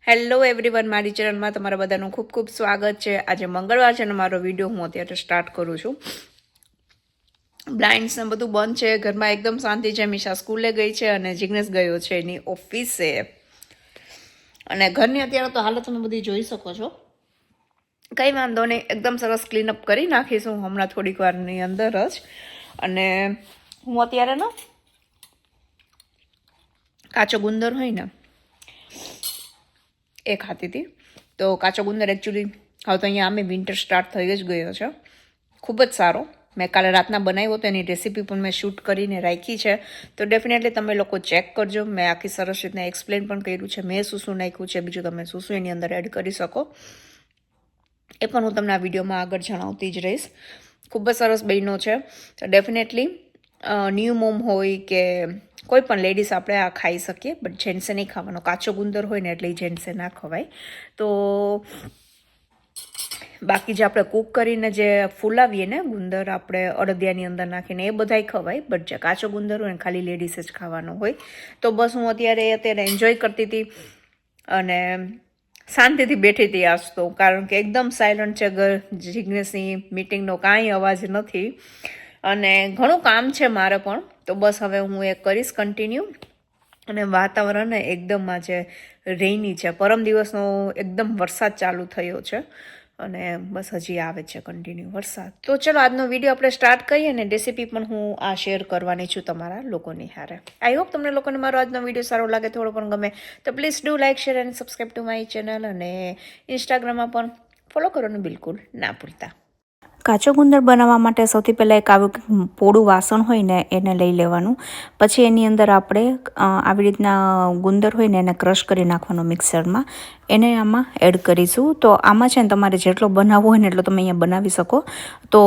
Hello everyone, મારી ચેનલમાં તમારા બધાનું ખૂબ ખૂબ સ્વાગત છે. આજે મંગળવાર છે અને મારો વિડીયો હું અત્યારે સ્ટાર્ટ કરું છું. બ્લાઇન્ડ્સ ને બધું બંધ છે, ઘરમાં એકદમ શાંતિ છે. મીશા સ્કૂલે ગઈ છે અને જિગ્નેશ ગયો છે એની ઓફિસે. અને ઘરની અત્યારે તો હાલત તમે બધી જોઈ શકો છો. કંઈ વાંધો નહીં, એકદમ સરસ ક્લીનઅપ કરી નાખીશું હમણાં થોડીક વારની અંદર જ. અને હું અત્યારે કાચો ગુંદર હોય ને એ ખાતી હતી. તો કાચો ગુંદર એકચ્યુઅલી હવે તો અહીંયા આમે વિન્ટર સ્ટાર્ટ થઈ જ ગયો છે. ખૂબ જ સારો. મેં કાલે રાતના બનાવ્યો તો એની રેસીપી પણ મેં શૂટ કરીને રાખી છે. તો ડેફિનેટલી તમે લોકો ચેક કરજો. મેં આખી સરસ રીતના એક્સપ્લેન પણ કર્યું છે, મેં શું નાખ્યું છે, બીજું તમે શું એની અંદર એડ કરી શકો એ પણ હું તમને આ વિડીયોમાં આગળ જણાવતી જ રહીશ. ખૂબ જ સરસ બન્યો છે. તો ડેફિનેટલી ન્યૂ મોમ હોય કે કોઈ પણ લેડીઝ આપણે આ ખાઈ શકીએ, બટ જેન્ટ્સે નહીં ખાવાનો. કાચો ગુંદર હોય ને એટલે એ જેન્ટ્સે ના ખવાય. તો બાકી જે આપણે કૂક કરીને જે ફૂલાવીએ ને ગુંદર આપણે અડદિયાની અંદર નાખીને એ બધાય ખવાય, બટ જે કાચો ગુંદર હોય ને ખાલી લેડીઝે જ ખાવાનો હોય. તો બસ હું અત્યારે એન્જોય કરતી હતી અને શાંતિથી બેઠી હતી આજ તો, કારણ કે એકદમ સાયલન્ટ છે ઘર. જિગ્નેશની મિટિંગનો કાંઈ અવાજ નથી અને ઘણું કામ છે મારે પણ. તો બસ હવે હું એ કરીશ કન્ટિન્યુ. અને વાતાવરણ એકદમ આજે રેઇની છે. પરમ દિવસનો એકદમ વરસાદ ચાલુ થયો છે અને બસ હજી આવે છે કન્ટિન્યુ વરસાદ. તો ચલો આજનો વિડીયો આપણે સ્ટાર્ટ કરીએ ને રેસીપી પણ હું આ શેર કરવાની છું તમારા લોકોની હારે. આઈ હોપ તમને લોકોને મારો આજનો વિડીયો સારો લાગે, થોડો પણ ગમે તો please do like, share and subscribe to my channel. અને ઇન્સ્ટાગ્રામમાં પણ ફોલો કરવાનું બિલકુલ ના ભૂલતા. કાચો ગુંદર બનાવવા માટે સૌથી પહેલાં એક આવું પોળું વાસણ હોય ને એને લઈ લેવાનું. પછી એની અંદર આપણે આવી રીતના ગુંદર હોય ને એને ક્રશ કરી નાખવાનો મિક્સરમાં. એને આમાં એડ કરીશું. તો આમાં છે ને તમારે જેટલો બનાવવો હોય ને એટલો તમે અહીંયા બનાવી શકો. તો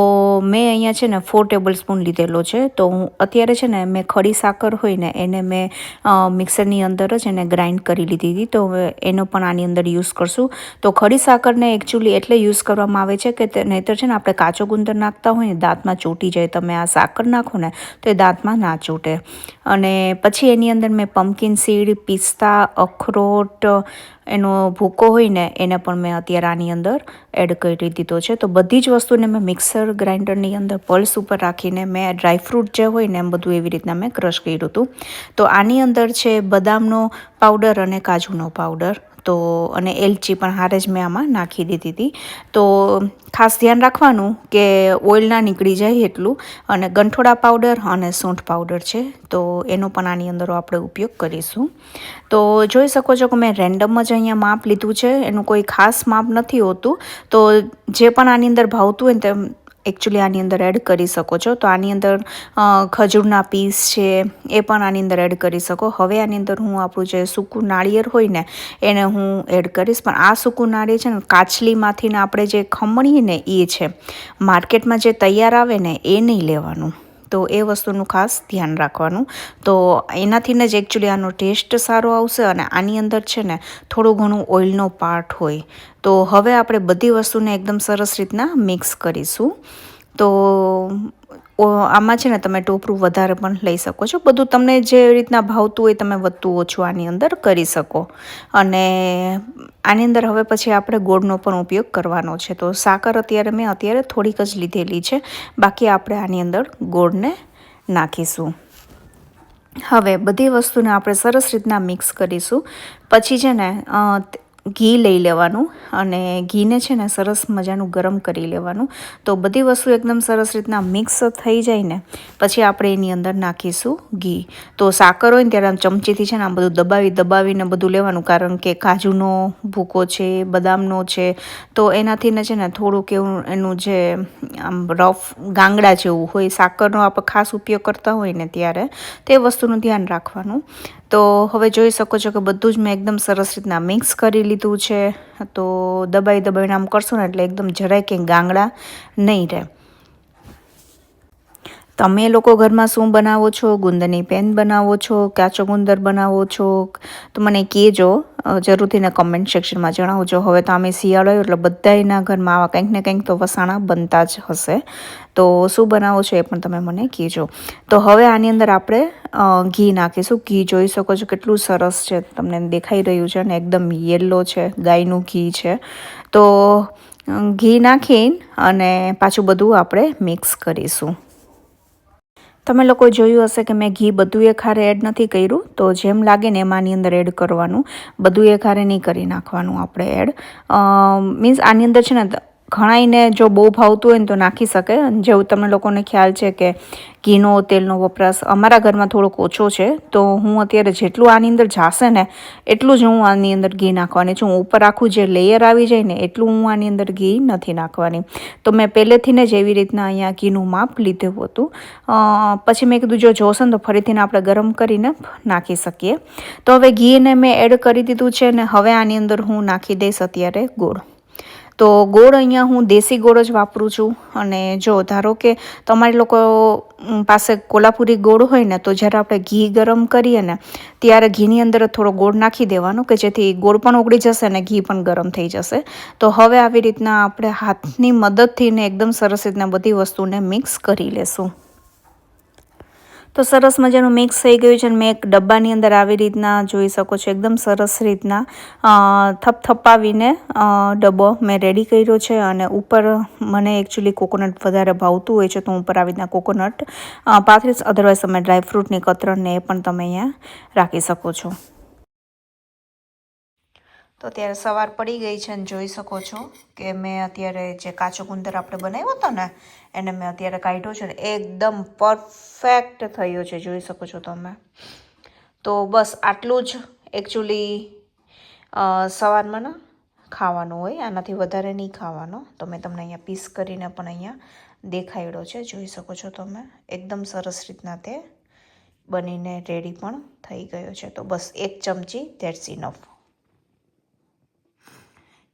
મેં અહીંયા છે ને 4 ટેબલ સ્પૂન લીધેલો છે. તો હું અત્યારે છે ને મેં ખડી સાકર હોય ને એને મેં મિક્સરની અંદર જ એને ગ્રાઇન્ડ કરી લીધી હતી. તો એનો પણ આની અંદર યુઝ કરશું. તો ખડી સાકરને એકચ્યુઅલી એટલે યુઝ કરવામાં આવે છે કે નહીંતર છે ને આપણે કાચો ગુંદર નાખતા હોય ને દાંતમાં ચોંટી જાય. તમે આ સાકર નાખો ને તો એ દાંતમાં ના ચોંટે. અને પછી એની અંદર મેં પમ્પકિન સીડ, પિસ્તા, અખરોટ, એનો ભૂકો હોય ને એને પણ મેં અત્યારે આની અંદર એડ કરી દીધો છે. તો બધી જ વસ્તુને મેં મિક્સર ગ્રાઇન્ડરની અંદર પલ્સ ઉપર રાખીને મેં ડ્રાયફ્રૂટ જે હોય ને એમ બધું એવી રીતના મેં ક્રશ કર્યું હતું. તો આની અંદર છે બદામનો પાવડર અને કાજુનો પાવડર. તો અને એલચી પણ હારે જ મેં આમાં નાખી દીધી હતી. તો ખાસ ધ્યાન રાખવાનું કે ઓઇલ ના નીકળી જાય એટલું. અને ગંઠોડા પાવડર અને સૂંઠ પાવડર છે, તો એનો પણ આની અંદર આપણે ઉપયોગ કરીશું. તો જોઈ શકો છો કે મેં રેન્ડમ જ અહીંયા માપ લીધું છે, એનું કોઈ ખાસ માપ નથી હોતું. તો જે પણ આની અંદર ભાવતું હોય ને તેમ એકચ્યુઅલી આની અંદર એડ કરી શકો છો. તો આની અંદર ખજૂરના પીસ છે એ પણ આની અંદર એડ કરી શકો. હવે આની અંદર હું આપણું જે સૂકું નાળિયેર હોય ને એને હું એડ કરીશ. પણ આ સૂકું નાળિયેર છે ને કાચલીમાંથી ને આપણે જે ખમણીએ ને એ છે, માર્કેટમાં જે તૈયાર આવે ને એ નહીં લેવાનું. તો એ વસ્તુનું ખાસ ધ્યાન રાખવાનું. તો એનાથી જ એકચ્યુઅલી આનો ટેસ્ટ સારો આવશે. અને આની અંદર છે ને થોડું ઘણું ઓઇલનો પાર્ટ હોય. તો હવે આપણે બધી વસ્તુને એકદમ સરસ રીતના મિક્સ કરીશું. તો આમાં છે ને તમે ટોપરું વધારે પણ લઈ શકો છો. બધું તમને જે રીતના ભાવતું હોય તમે વધતું ઓછું આની અંદર કરી શકો. અને આની અંદર હવે પછી આપણે ગોળનો પણ ઉપયોગ કરવાનો છે. તો સાકર મેં અત્યારે થોડીક જ લીધેલી છે, બાકી આપણે આની અંદર ગોળને નાખીશું. હવે બધી વસ્તુને આપણે સરસ રીતના મિક્સ કરીશું. પછી છે ને ઘી લઈ લેવાનું અને ઘીને છે ને સરસ મજાનું ગરમ કરી લેવાનું. તો બધી વસ્તુ એકદમ સરસ રીતના મિક્સ થઈ જાય ને પછી આપણે એની અંદર નાખીશું ઘી. તો સાકર હોય ને ત્યારે આમ ચમચીથી છે ને આમ બધું દબાવીને બધું લેવાનું, કારણ કે કાજુનો ભૂકો છે, બદામનો છે, તો એનાથી ને છે ને થોડુંક એવું એનું જે આમ રફ ગાંગડા જેવું હોય, સાકરનો આપણે ખાસ ઉપયોગ કરતા હોય ને ત્યારે તે વસ્તુનું ધ્યાન રાખવાનું. તો હવે જોઈ શકો છો કે બધું જ મેં એકદમ સરસ રીતના મિક્સ કરી લીધું છે. તો દબાઈને આમ કરશો ને એટલે એકદમ જરાય કંઈ ગાંગડા નહીં રહે. તમે લોકો ઘરમાં શું બનાવો છો? ગુંદરની પેન બનાવો છો? કાચો ગુંદર બનાવો છો? તો મને કહેજો જરૂરથી ને કમેન્ટ સેક્શનમાં જણાવજો. હવે તો અમે શિયાળો આવ્યો એટલે બધાના ઘરમાં આવા કંઈક ને કંઈક તો વસાણા બનતા જ હશે. તો શું બનાવો છો એ પણ તમે મને કહેજો. તો હવે આની અંદર આપણે ઘી નાખીશું. ઘી જોઈ શકો છો કેટલું સરસ છે, તમને દેખાઈ રહ્યું છે ને એકદમ યલો છે, ગાયનું ઘી છે. તો ઘી નાખી અને પાછું બધું આપણે મિક્સ કરીશું. તમે લોકો જોયું હશે કે મેં ઘી બધું એક હારે એડ નથી કર્યું, તો જેમ લાગે ને એમાં આની અંદર એડ કરવાનું, બધું એક હારે નહીં કરી નાખવાનું આપણે એડ. મીન્સ આની અંદર છે ને ઘણાઈને જો બહુ ભાવતું હોય ને તો નાખી શકે. જેવું તમને લોકોને ખ્યાલ છે કે ઘીનો તેલનો વપરાશ અમારા ઘરમાં થોડોક ઓછો છે, તો હું અત્યારે જેટલું આની અંદર જાશે ને એટલું જ હું આની અંદર ઘી નાખવાની છું. ઉપર આખું જે લેયર આવી જાય ને એટલું હું આની અંદર ઘી નથી નાખવાની. તો મેં પહેલેથી જ એવી રીતના અહીંયા ઘીનું માપ લીધું હતું. પછી મેં કીધું જો જોશે ને તો ફરીથી આપણે ગરમ કરીને નાખી શકીએ. તો હવે ઘીને મેં એડ કરી દીધું છે ને હવે આની અંદર હું નાખી દઈશ અત્યારે ગોળ. તો ગોળ અહીંયા હું દેશી ગોળ જ વાપરું છું. અને જો ધારો કે તમારી લોકો પાસે કોલ્હાપુરી ગોળ હોય ને તો જ્યારે આપણે ઘી ગરમ કરીએ ને ત્યારે ઘીની અંદર થોડો ગોળ નાખી દેવાનો કે જેથી ગોળ પણ ઓગળી જશે અને ઘી પણ ગરમ થઈ જશે. તો હવે આવી રીતના આપણે હાથની મદદથી ને એકદમ સરસ રીતના બધી વસ્તુને મિક્સ કરી લેશું. તો સરસ મજાનું મિક્સ થઈ ગયું છે અને મેં એક ડબ્બાની અંદર આવી રીતના જોઈ શકો છો એકદમ સરસ રીતના થપથપાવીને ડબ્બો મેં રેડી કર્યો છે. અને ઉપર મને એકચ્યુઅલી કોકોનટ વધારે ભાવતું હોય છે તો હું ઉપર આવી રીતના કોકોનટ પાથરીશ. અધરવાઇઝ તમે ડ્રાયફ્રૂટની કતરણને એ પણ તમે અહીંયા રાખી શકો છો. તો અત્યારે સવાર પડી ગઈ છે અને જોઈ શકો છો કે મેં અત્યારે જે કાચો ગુંદર આપણે બનાવ્યો હતો ને એને મેં અત્યારે કાઢ્યો છે. એકદમ પરફેક્ટ થયો છે, જોઈ શકો છો તમે. તો બસ આટલું જ એકચ્યુઅલી સવારમાં ને ખાવાનું હોય, આનાથી વધારે નહીં ખાવાનો. તો મેં તમને અહીંયા પીસ કરીને પણ અહીંયા દેખાડ્યો છે, જોઈ શકો છો તમે. એકદમ સરસ રીતના તે બનીને રેડી પણ થઈ ગયો છે. તો બસ 1 ચમચી ધેટ્સ ઇનફ.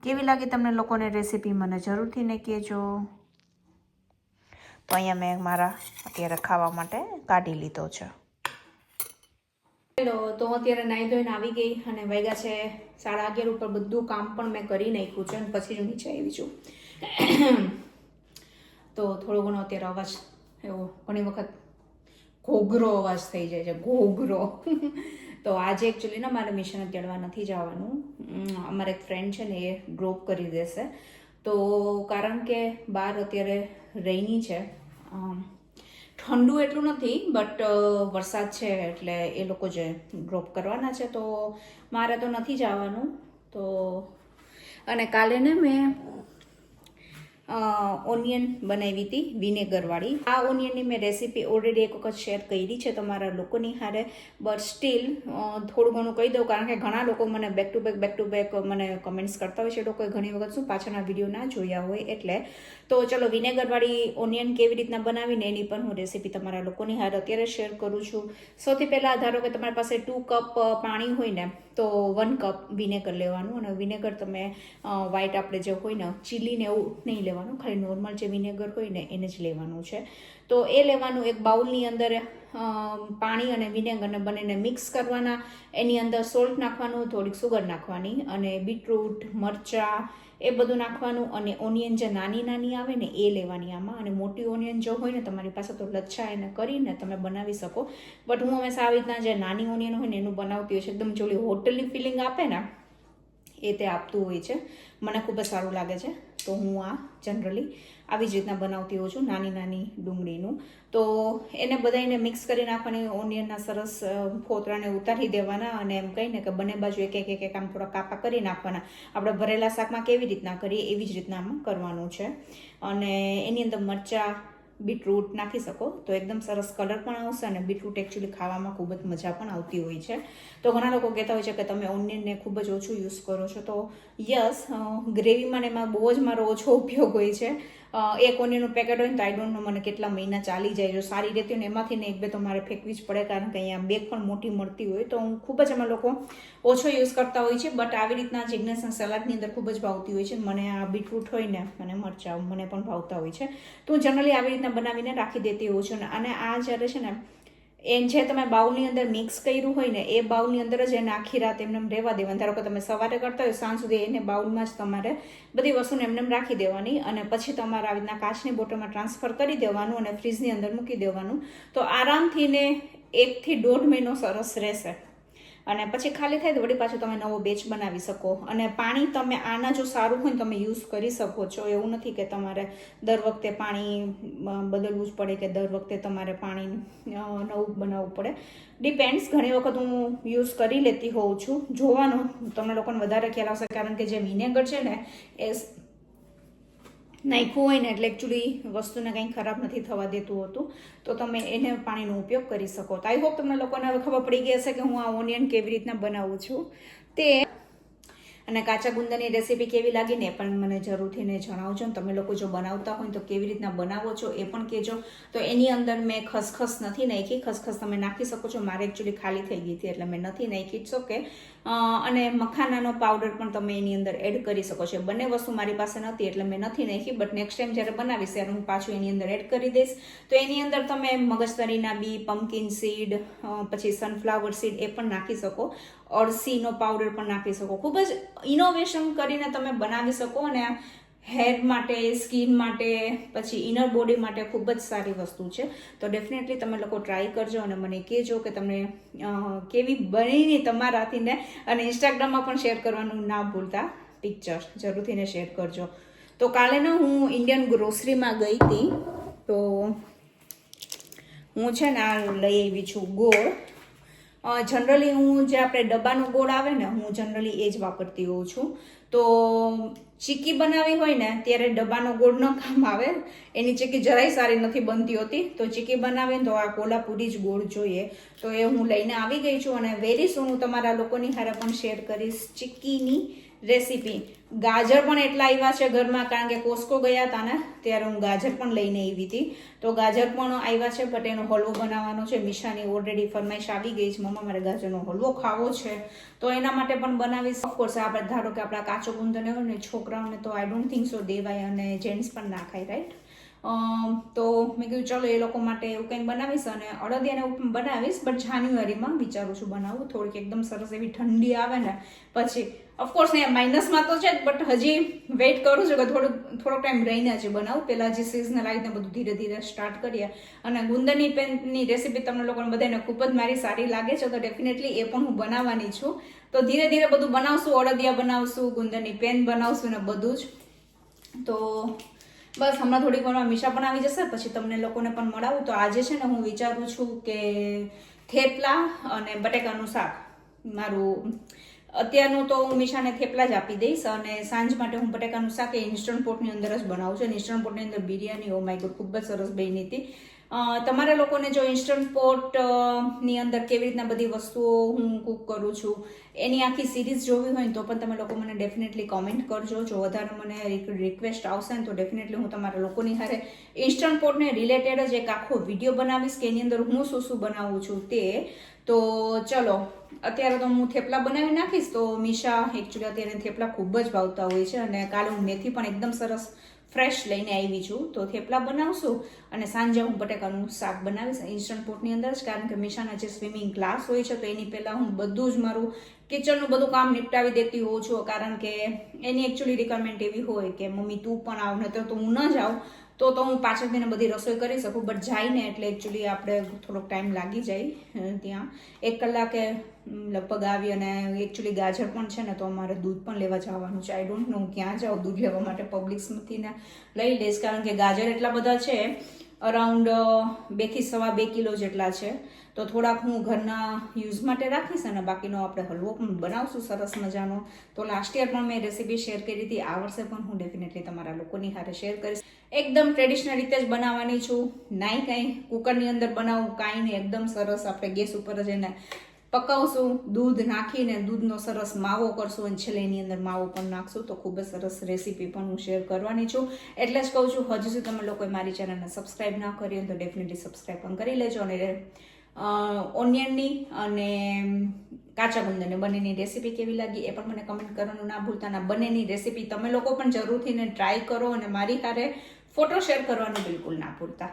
કેવી લાગી તમને લોકોને રેસીપી મને જરૂરથી ને કહેજો. તો અહીંયા મેં મારા અત્યારે ખાવા માટે કાઢી લીધો છે. તો અત્યારે નાહી ધોઈને આવી ગઈ અને વાગ્યા છે 11:30 ઉપર. બધું કામ પણ મેં કરી નાખ્યું છે અને પછી જ નીચે આવી છું. તો થોડો ઘણો અત્યારે અવાજ એવો ઘણી વખત ઘોઘરો અવાજ થઈ જાય છે, ઘોઘરો. તો આજે એકચ્યુઅલી ને મારે મિશન તેડવા નથી જવાનું. અમારે એક ફ્રેન્ડ છે ને એ ડ્રોપ કરી દેશે. તો કારણ કે બહાર અત્યારે રેની છે, ઠંડુ એટલું નથી બટ વરસાદ છે એટલે એ લોકો જે ડ્રોપ કરવાના છે તો મારે તો નથી જવાનું. તો અને કાલે ને મેં ઓનિયન બનાવી હતી વિનેગરવાળી. આ ઓનિયનની મેં રેસીપી ઓલરેડી એક વખત શેર કરી છે તમારા લોકોની હારે, બટ સ્ટીલ થોડું ઘણું કહી દઉં કારણ કે ઘણા લોકો મને બેક ટુ બેક મને કમેન્ટ્સ કરતા હોય છે. લોકોએ ઘણી વખત શું પાછળના વિડીયો ના જોયા હોય એટલે. તો ચલો વિનેગરવાળી ઓનિયન કેવી રીતના બનાવીને એની પણ હું રેસીપી તમારા લોકોની હારે અત્યારે શેર કરું છું. સૌથી પહેલાં ધારો કે તમારી પાસે 2 કપ પાણી હોય ને તો 1 કપ વિનેગર લેવાનું. અને વિનેગર તમે વ્હાઈટ આપણે જે હોય ને ચીલીને એવું નહીં લેવાનું, ખાલી નોર્મલ જે વિનેગર હોય ને એને જ લેવાનું છે. તો એ લેવાનું. એક બાઉલની અંદર પાણી અને વિનેગરને બંનેને મિક્સ કરવાના. એની અંદર સોલ્ટ નાખવાનું, થોડીક સુગર નાખવાની અને બીટરૂટ, મરચાં એ બધું નાખવાનું. અને ઓનિયન જે નાની નાની આવે ને એ લેવાની આમાં. અને મોટી ઓનિયન જો હોય ને તમારી પાસે તો લચ્છા એને કરીને તમે બનાવી શકો. બટ હું હંમેશા આવી રીતના જે નાની ઓનિયન હોય ને એનું બનાવતી હોય છે. એકદમ જોલી હોટલની ફિલિંગ આપે ને એ તે આપતું હોય છે. મને ખૂબ જ સારું લાગે છે. તો હું આ જનરલી આવી જ રીતના બનાવતી હોઉં છું, નાની નાની ડુંગળીનું. તો એને બધાને મિક્સ કરી નાખવાની. ઓનિયનના સરસ ફોતરાને ઉતારી દેવાના અને એમ કહીને કે બંને બાજુ એક એક આમ થોડા કાપા કરી નાખવાના. આપણે ભરેલા શાકમાં કેવી રીતના કરીએ એવી જ રીતના આમાં કરવાનું છે. અને એની અંદર મરચાં, બીટરૂટ નાખી શકો તો એકદમ સરસ કલર પણ આવશે. અને બીટરૂટ એકચ્યુઅલી ખાવામાં ખૂબ જ મજા પણ આવતી હોય છે. તો ઘણા લોકો કહેતા હોય છે કે તમે ઓનિયનને ખૂબ જ ઓછું યુઝ કરો છો. તો યસ, ગ્રેવીમાં ને એમાં બહુ જ મારો ઓછો ઉપયોગ હોય છે. એક ઓનિયનનું પેકેટ હોય ને તો આઈ ડોન્ટ નો મને કેટલા મહિના ચાલી જાય. જો સારી રહેતી હોય ને એમાંથી ને 1-2 તો મારે ફેંકવી જ પડે કારણ કે અહીંયા બેગ પણ મોટી મળતી હોય. તો હું ખૂબ જ અમે લોકો ઓછો યુઝ કરતા હોય છે. બટ આવી રીતના જિગ્નેશન સલાડની અંદર ખૂબ જ ભાવતી હોય છે. મને આ બીટરૂટ હોય ને અને મરચાં મને પણ ભાવતા હોય છે. તો હું જનરલી આવી રીતના બનાવીને રાખી દેતી હોઉં છું. અને આ જ્યારે છે ને એ જે તમે બાઉલની અંદર મિક્સ કર્યું હોય ને એ બાઉલની અંદર જ એને આખી રાત એમને રહેવા દેવાનું. ધારો કે તમે સવારે કરતા હોય સાંજ સુધી એને બાઉલમાં જ તમારે બધી વસ્તુને એમને રાખી દેવાની અને પછી તમારે આવી રીતના કાચની બોટલમાં ટ્રાન્સફર કરી દેવાનું અને ફ્રીજની અંદર મૂકી દેવાનું. તો આરામથી ને 1 થી 1.5 મહિનો સરસ રહેશે. અને પછી ખાલી થાય તો વળી પાછું તમે નવો બેચ બનાવી શકો. અને પાણી તમે આના જો સારું હોય ને તમે યુઝ કરી શકો છો. એવું નથી કે તમારે દર વખતે પાણી બદલવું જ પડે કે દર વખતે તમારે પાણી નવું બનાવવું પડે. ડિપેન્ડ્સ. ઘણી વખત હું યુઝ કરી લેતી હોઉં છું. જોવાનું તમને લોકોને વધારે ખ્યાલ આવશે કારણ કે જે વિનેગર છે ને એ નાખ્યું હોય ને એટલે એકચ્યુઅલી વસ્તુને કંઈ ખરાબ નથી થવા દેતું હોતું. તો તમે એને પાણીનો ઉપયોગ કરી શકો. તો આઈ હોપ તમને લોકોને હવે ખબર પડી ગઈ હશે કે હું આ ઓનિયન કેવી રીતના બનાવું છું તે. અને કાચા ગુંદરની રેસીપી કેવી લાગી ને એ પણ મને જરૂરથી ને જણાવજો. ને તમે લોકો જો બનાવતા હોય તો કેવી રીતના બનાવો છો એ પણ કહેજો. તો એની અંદર મેં ખસખસ નથી નાખી. ખસખસ તમે નાખી શકો છો. મારે એકચ્યુઅલી ખાલી થઈ ગઈ હતી એટલે મેં નથી નાખી. It's okay. અને મખાનાનો પાવડર પણ તમે એની અંદર એડ કરી શકો છો. બંને વસ્તુ મારી પાસે નથી એટલે મેં નથી નાખી. બટ નેક્સ્ટ ટાઈમ જ્યારે બનાવીશ ત્યારે હું પાછું એની અંદર એડ કરી દઈશ. તો એની અંદર તમે મગજતરીના બી, પમ્પકિન સીડ, પછી સનફ્લાવર સીડ એ પણ નાખી શકો. અળસીનો પાવડર પણ નાખી શકો. ખૂબ જ ઇનોવેશન કરીને તમે બનાવી શકો. અને હેર માટે, સ્કિન માટે, પછી ઇનર બોડી માટે ખૂબ જ સારી વસ્તુ છે. તો ડેફિનેટલી તમે લોકો ટ્રાય કરજો અને મને કહેજો કે તમને કેવી બનીને તમારાથી ને. અને ઇન્સ્ટાગ્રામમાં પણ શેર કરવાનું ના ભૂલતા. પિક્ચર જરૂરથી ને શેર કરજો. તો કાલે ને હું ઇન્ડિયન ગ્રોસરીમાં ગઈ હતી તો હું છે ને આ લઈ આવી છું ગોળ. જનરલી હું જે આપણે ડબ્બાનો ગોળ આવે ને હું જનરલી એ જ વાપરતી હોઉં છું. તો ચીક્કી બનાવી હોય ને ત્યારે ડબ્બાનો ગોળ ન કામ આવે. એની ચીક્કી જરાય સારી નથી બનતી હોતી. તો ચીક્કી બનાવીને તો આ કોલ્હાપુરી જ ગોળ જોઈએ. તો એ હું લઈને આવી ગઈ છું અને વેરી સૂન હું તમારા લોકોની હારે પણ શેર કરીશ ચીક્કીની રેસીપી. ગાજર પણ એટલા આવ્યા છે ઘરમાં કારણ કે કોસ્કો ગયા હતા ને ત્યારે હું ગાજર પણ લઈને આવી હતી. તો ગાજર પણ આવ્યા છે બટ એનો હલવો બનાવવાનો છે. મિશાની ઓલરેડી ફરમાઈશ આવી ગઈ છે, મમ્મા મારે ગાજરનો હલવો ખાવો છે. તો એના માટે પણ બનાવીશ. ઓફકોર્સ આપણે ધારો કે આપણા કાચો ગુંદર હોય ને છોકરાઓને તો આઈ ડોન્ટ થિંક સો દેવાય અને જેન્ટ્સ પણ ના ખાય, રાઈટ? તો મેં કીધું ચલો એ લોકો માટે એવું કંઈક બનાવીશ અને અડદિયાને બનાવીશ. બટ જાન્યુઆરીમાં વિચારું છું બનાવું. થોડીક એકદમ સરસ એવી ઠંડી આવે ને પછી. ઓફકોર્સ ને માઇનસમાં તો છે જ બટ હજી વેઇટ કરું છું કે થોડોક ટાઈમ રહીને જ બનાવું. પહેલાં હજી સિઝનલ આવીને બધું ધીરે ધીરે સ્ટાર્ટ કરીએ. અને ગુંદરની પેનની રેસીપી તમને લોકોને બધાને ખૂબ જ મારી સારી લાગે છે તો ડેફિનેટલી એ પણ હું બનાવવાની છું. તો ધીરે ધીરે બધું બનાવશું. અડદિયા બનાવશું, ગુંદરની પેન બનાવશું ને બધું જ. તો બસ હમણાં થોડીક વારમાં મીશા પણ આવી જશે પછી તમને લોકોને પણ મળાવું. તો આજે છે ને હું વિચારું છું કે થેપલા અને બટેકાનું શાક મારું અત્યારનું તો હું મીશાને થેપલા જ આપી દઈશ અને સાંજ માટે હું બટેકાનું શાક એ ઇન્સ્ટન્ટ પોટની અંદર જ બનાવું છું. ઇન્સ્ટન્ટ પોટની અંદર બિરયાની ઓ માય ગોડ ખૂબ જ સરસ બની હતી. તમારા લોકોને જો ઇન્સ્ટન્ટ પોટની અંદર કેવી રીતના બધી વસ્તુઓ હું કૂક કરું છું એની આખી સિરીઝ જોવી હોય ને તો પણ તમે લોકો મને ડેફિનેટલી કોમેન્ટ કરજો. જો વધારે મને રિક્વેસ્ટ આવશે ને તો ડેફિનેટલી હું તમારા લોકોની હારે ઇન્સ્ટન્ટ પોટને રિલેટેડ જ એક આખો વિડીયો બનાવીશ કે એની અંદર હું શું શું બનાવું છું તે. તો ચલો અત્યારે તો હું થેપલા બનાવી નાખીશ. તો મીશા એકચ્યુઅલી અત્યારે થેપલા ખૂબ જ ભાવતા હોય છે અને કાલે હું મેથી પણ એકદમ સરસ ફ્રેશ લઈને આવી છું. તો થેપલા બનાવશું અને સાંજે હું બટેકાનું શાક બનાવીશ ઇન્સ્ટન્ટ પોટની અંદર જ. કારણ કે મીશાના જે સ્વિમિંગ ક્લાસ હોય છે તો એની પહેલાં હું બધું જ મારું કિચનનું બધું કામ નિપટાવી દેતી હોઉં છું. કારણ કે એની એકચ્યુઅલી રિક્વાયરમેન્ટ એવી હોય કે મમ્મી તું પણ આવ, નહીતર તો હું ન જાઉં તો હું પાછળથી બધી રસોઈ કરી શકું. બટ જઈને એટલે એકચ્યુઅલી આપણે થોડોક ટાઈમ લાગી જાય ત્યાં. 1 કલાકે લગભગ આવી અને એકચ્યુઅલી ગાજર પણ છે ને તો અમારે દૂધ પણ લેવા જવાનું છે. આઈ ડોન્ટ નો હું ક્યાં જાઉં દૂધ લેવા માટે. પબ્લિક્સમાંથી ને લઈ લઈશ કારણ કે ગાજર એટલા બધા છે અરાઉન્ડ 2 થી 2.5 કિલો જેટલા છે. તો થોડાક હું ઘરના યુઝ માટે રાખીશ અને બાકીનો આપણે હલવો પણ બનાવશું સરસ મજાનો. તો લાસ્ટ યર પણ મેં રેસીપી શેર કરી હતી. આ વર્ષે પણ હું ડેફિનેટલી તમારા લોકોની હારે શેર કરીશ. એકદમ ટ્રેડિશનલ રીતે જ બનાવવાની છું. નાઈ કાંઈ કુકરની અંદર બનાવું કાંઈ નહીં. એકદમ સરસ આપણે ગેસ ઉપર જ એને પકાવશું. દૂધ નાખીને દૂધનો સરસ માવો કરશું અને છેલ્લે એની અંદર માવો પણ નાખશું. તો ખૂબ જ સરસ રેસીપી પણ હું શેર કરવાની છું. એટલે જ કહું છું હજુ સુધી તમે લોકોએ મારી ચેનલને સબસ્ક્રાઈબ ના કરી હોય તો ડેફિનેટલી સબસ્ક્રાઈબ પણ કરી લેજો. અને ઓનિયનની અને કાચા ગુંદરની બંનેની રેસીપી કેવી લાગી એ પણ મને કમેન્ટ કરવાનું ના ભૂલતા. ના બંનેની રેસીપી તમે લોકો પણ જરૂરથી ને ટ્રાય કરો અને મારી હારે ફોટો શેર કરવાનું બિલકુલ ના ભૂલતા.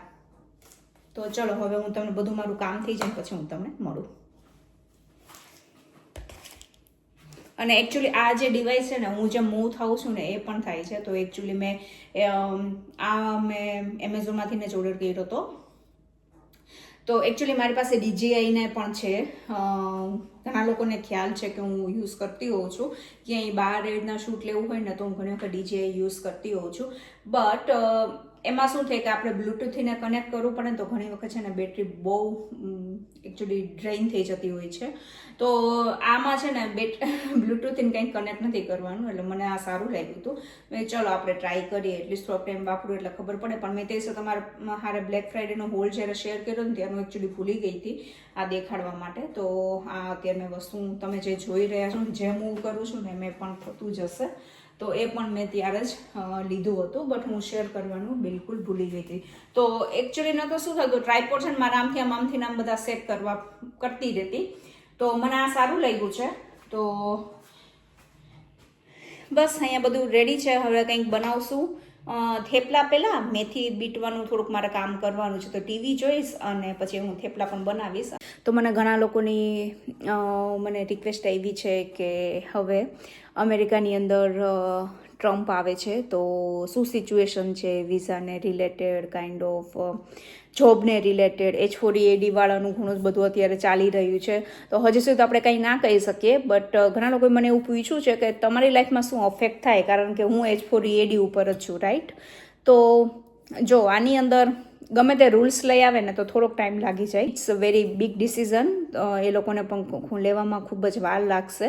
તો ચલો હવે હું તમને બધું મારું કામ થઈ જાય પછી હું તમને મળું. અને એકચ્યુઅલી આ જે ડિવાઇસ છે ને હું જે મૂવ થાઉં છું ને એ પણ થાય છે. તો એકચ્યુઅલી મેં એમેઝોનમાંથી જ ઓર્ડર કર્યો હતો. તો એકચ્યુઅલી મારી પાસે DJI પણ છે. ઘણા લોકોને ખ્યાલ છે કે હું યુઝ કરતી હોઉં છું. ક્યાંય બહાર એડના શૂટ લેવું હોય ને તો હું ઘણી વખત DJI યુઝ કરતી હોઉં છું. બટ એમાં શું થાય કે આપણે બ્લૂટૂથથીને કનેક્ટ કરવું પડે ને તો ઘણી વખત છે ને બેટરી બહુ એકચ્યુઅલી ડ્રેઇન થઈ જતી હોય છે. તો આમાં છે ને બ્લૂટૂથથી કંઈ કનેક્ટ નથી કરવાનું. એટલે મને આ સારું લાગ્યું હતું. મેં ચલો આપણે ટ્રાય કરીએ, એટલીસ્ટ થોડોક ટાઈમ વાપરું એટલે ખબર પડે. પણ મેં તે દિવસે તમારા હારે બ્લેક ફ્રાઈડેનો હોલ જ્યારે શેર કર્યો ને ત્યારનું એકચ્યુઅલી ભૂલી ગઈ હતી આ દેખાડવા માટે. તો આ અત્યારે મેં વસ્તુ તમે જે જોઈ રહ્યા છો જે મૂવ કરું છું ને મેં પણ થતું જ હશે. તો એ પણ મેં ત્યારે જ લીધું હતું. બટ હું શેર કરવાનું બિલકુલ ભૂલી ગઈ હતી. તો એકચ્યુઅલી ન તો શું થતું, ટ્રાયપોડ છે ને મારા આમથી આમ બધા સેટ કરતી રહેતી. તો મને આ સારું લાગ્યું છે. તો બસ અહીંયા બધું રેડી છે. હવે કંઈક બનાવશું. થેપલા પહેલાં મેથી બીટવાનું થોડુંક મારે કામ કરવાનું છે. તો ટીવી જોઈશ અને પછી હું થેપલા પણ બનાવીશ. તો મને ઘણા લોકોની મને રિક્વેસ્ટ આવી છે કે હવે અમેરિકાની અંદર ટ્રમ્પ આવે છે તો શું સિચ્યુએશન છે વિઝાને રિલેટેડ, કાઇન્ડ ઓફ જોબને રિલેટેડ, H4EAD વાળાનું ઘણું જ બધું અત્યારે ચાલી રહ્યું છે. તો હજી સુધી તો આપણે કંઈ ના કહી શકીએ. બટ ઘણા લોકોએ મને એવું પૂછ્યું છે કે તમારી લાઈફમાં શું અફેક્ટ થાય, કારણ કે હું H4EAD ઉપર જ છું, રાઈટ? તો જો આની અંદર ગમે તે રૂલ્સ લઈ આવે ને તો થોડોક ટાઈમ લાગી જાય. It's a very big decision. એ લોકોને પણ લેવામાં ખૂબ જ વાર લાગશે.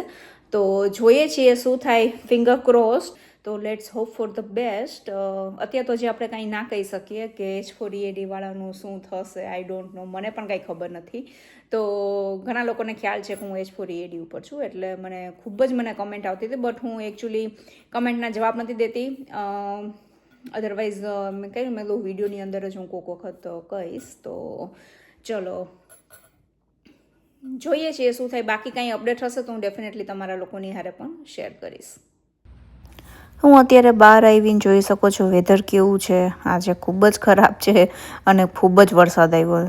તો જોઈએ છીએ શું થાય, ફિંગર ક્રોસ્ડ. તો let's hope for the best. અત્યારે તો જે આપણે કાંઈ ના કહી શકીએ કે H4EAD વાળાનું શું થશે, આઈ ડોન્ટ નો. મને પણ કાંઈ ખબર નથી. તો ઘણા લોકોને ખ્યાલ છે કે હું H4EAD ઉપર છું એટલે મને ખૂબ જ કમેન્ટ આવતી હતી. બટ હું એકચ્યુઅલી કમેન્ટના જવાબ નથી દેતી. અધરવાઇઝ મેં કહ્યું મેં તો વિડીયોની અંદર જ હું કોઈક વખત કહીશ. તો ચલો જોઈએ છીએ શું થાય. બાકી કાંઈ અપડેટ હશે તો હું ડેફિનેટલી તમારા લોકોની હારે પણ શેર કરીશ. હું અત્યારે બહાર આવીને જોઈ શકો છો વેધર કેવું છે. આજે ખૂબ જ ખરાબ છે અને ખૂબ જ વરસાદ આવ્યો.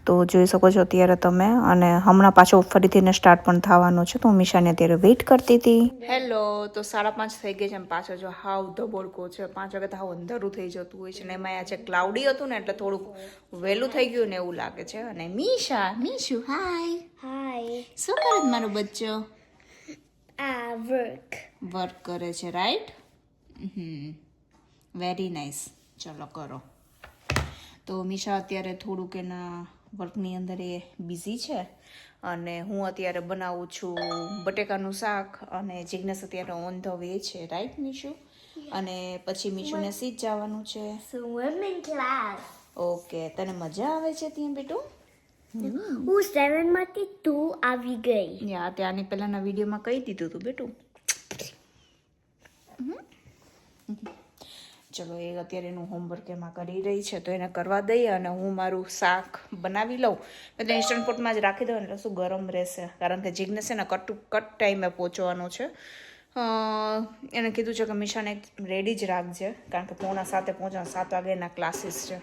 તો જોઈ શકો છો અત્યારે તમે. અને હમણાં પાછો ફરીથીને સ્ટાર્ટ પણ થવાનો છે. તો હું મિશાને અત્યારે વેઇટ કરતી હતી. હેલો. તો 5:30 થઈ ગઈ છે અને પાછો જો હાવ ધબોડકો છે. 5 વાગે તો હાવ અંધારું થઈ જતું હોય છે ને એમાં આજે ક્લાઉડી હતું ને એટલે થોડુંક વહેલું થઈ ગયું ને એવું લાગે છે. અને મીશુ હાય. શું કરે મારો બચ્ચો? વર્ક કરે છે, રાઈટ? Very nice. ચલો કરો. તો મીશા અત્યારે થોડુંક એના વર્કની અંદર એ બિઝી છે અને હું અત્યારે બનાવું છું બટેકાનું શાક અને જિજ્ઞેસ અત્યારે ઓન ધ વે છે, રાઈટ મીશુ? અને પછી મીશુને સીધ જવાનું છે સ્વિમિંગ ક્લાસ. ઓકે. તને મજા આવે છે ત્યાં બેટું? હું 7 માંથી 2 આવી ગઈ. યા ત્યાંની પહેલાના વિડીયોમાં કહી દીધું હતું બેટું. ચલો એ અત્યારે એનું હોમવર્ક એમાં કરી રહી છે તો એને કરવા દઈએ અને હું મારું શાક બનાવી લઉં. મેં તો ઇન્સ્ટન્ટ પોટમાં જ રાખી દઉં એટલે શું ગરમ રહેશે, કારણ કે જિજ્ઞેસ એને કટ ટાઈમે પહોંચવાનું છે. એને કીધું છે કે મિશાને રેડી જ રાખજે કારણ કે 6:45 પહોંચવાનું, 7 વાગે એના ક્લાસીસ છે.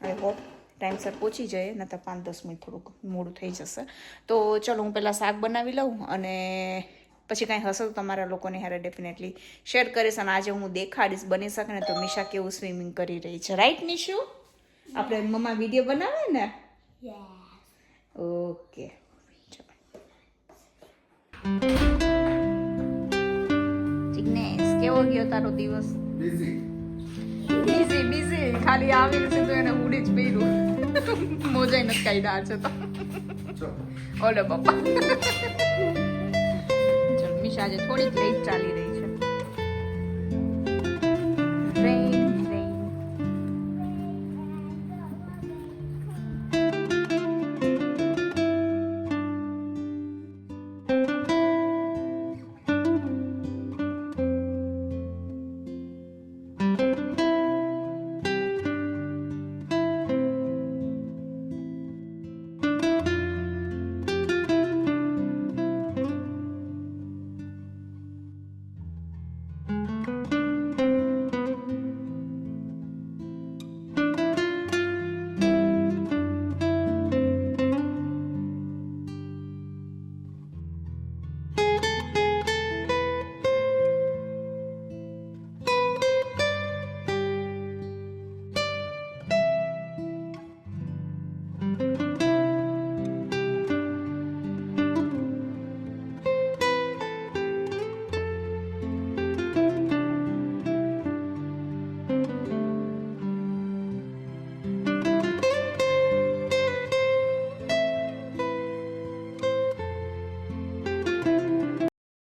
આઈ હોપ ટાઈમસર પહોંચી જાય, નહીં તો 5-10 મિનિટ થોડુંક મોડું થઈ જશે. તો ચલો હું પહેલાં શાક બનાવી લઉં અને પછી કાંઈ હશે તો તમારા લોકોની હારે ડેફિનેટલી શેર કરીશ. અને આજે હું દેખાડીશ બની શકે ને તો મિશા કેવું સ્વિમિંગ કરી રહી છે, રાઈટ મિશુ? આપણે મમ્મા વિડીયો બનાવે ને? ઓકે. જિજ્ઞેસ કેવો ગયો તારો દિવસ? બીઝી ખાલી આવીને સીધું એને ઉડી જ પીરું. મોજાઈ નથી કાઢ્યા છે તો ઓલે બાપા. ચલ મિશા આજે થોડીક લેટ ચાલી રહી